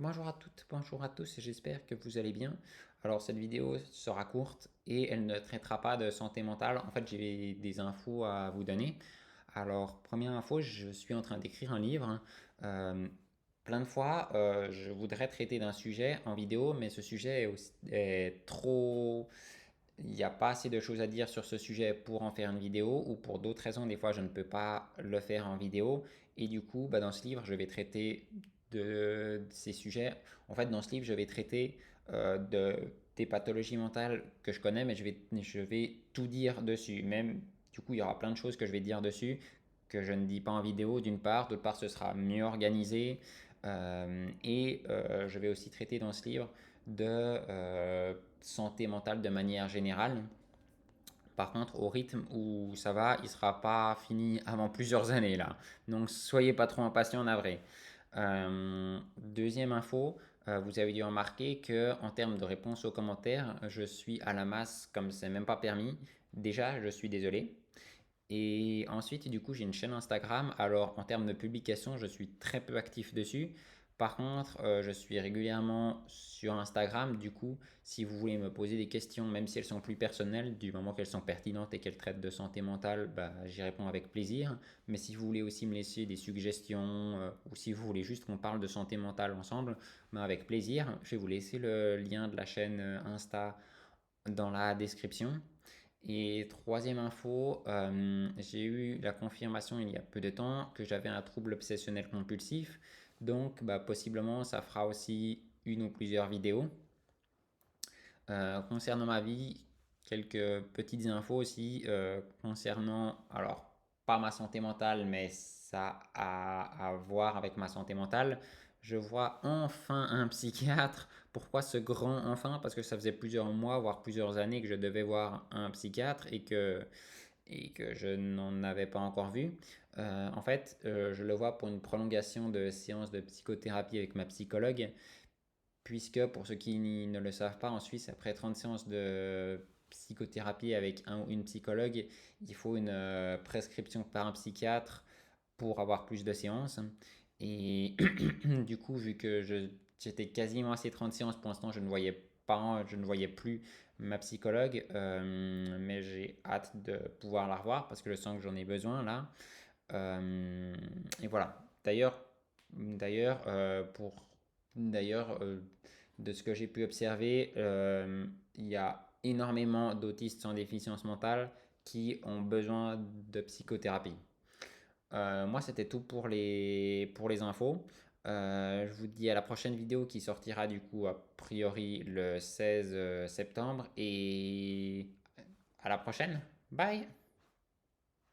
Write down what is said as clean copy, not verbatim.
Bonjour à toutes, bonjour à tous, j'espère que vous allez bien. Alors cette vidéo sera courte et elle ne traitera pas de santé mentale. En fait, j'ai des infos à vous donner. Alors, première info, je suis en train d'écrire un livre. Euh, Plein de fois, je voudrais traiter d'un sujet en vidéo, mais ce sujet est trop... Il n'y a pas assez de choses à dire sur ce sujet pour en faire une vidéo, ou pour d'autres raisons, des fois je ne peux pas le faire en vidéo. Et du coup, dans ce livre, je vais traiter de ces sujets. En fait, dans ce livre, je vais traiter des pathologies mentales que je connais, mais je vais tout dire dessus. Même, du coup, il y aura plein de choses que je vais dire dessus que je ne dis pas en vidéo, d'une part. D'autre part, ce sera mieux organisé. Je vais aussi traiter dans ce livre de santé mentale de manière générale. Par contre, au rythme où ça va, il ne sera pas fini avant plusieurs années là. Donc soyez pas trop impatients, navré. Deuxième info, vous avez dû remarquer que en termes de réponse aux commentaires, je suis à la masse comme c'est même pas permis. Déjà, je suis désolé. Et ensuite, du coup, j'ai une chaîne Instagram. Alors, en termes de publication, je suis très peu actif dessus. Par contre, je suis régulièrement sur Instagram. Du coup, si vous voulez me poser des questions, même si elles sont plus personnelles, du moment qu'elles sont pertinentes et qu'elles traitent de santé mentale, bah, j'y réponds avec plaisir. Mais si vous voulez aussi me laisser des suggestions ou si vous voulez juste qu'on parle de santé mentale ensemble, bah, avec plaisir. Je vais vous laisser le lien de la chaîne Insta dans la description. Et troisième info, j'ai eu la confirmation il y a peu de temps que j'avais un trouble obsessionnel compulsif. Donc, bah, possiblement, ça fera aussi une ou plusieurs vidéos. Concernant ma vie, quelques petites infos aussi concernant, alors, pas ma santé mentale, mais ça a à voir avec ma santé mentale. Je vois enfin un psychiatre. Pourquoi ce grand enfin? Parce que ça faisait plusieurs mois, voire plusieurs années que je devais voir un psychiatre et que je n'en avais pas encore vu. En fait, je le vois pour une prolongation de séance de psychothérapie avec ma psychologue, puisque pour ceux qui ne le savent pas, en Suisse, après 30 séances de psychothérapie avec un ou une psychologue, il faut une prescription par un psychiatre pour avoir plus de séances. Et du coup, vu que j'étais quasiment à ces 30 séances, pour l'instant, je ne voyais plus ma psychologue, mais j'ai hâte de pouvoir la revoir parce que je sens que j'en ai besoin là. Euh, et voilà. Pour d'ailleurs de ce que j'ai pu observer, il y a énormément d'autistes sans déficience mentale qui ont besoin de psychothérapie. Moi, c'était tout pour les infos. Je vous dis à la prochaine vidéo qui sortira du coup a priori le 16 septembre et à la prochaine. Bye!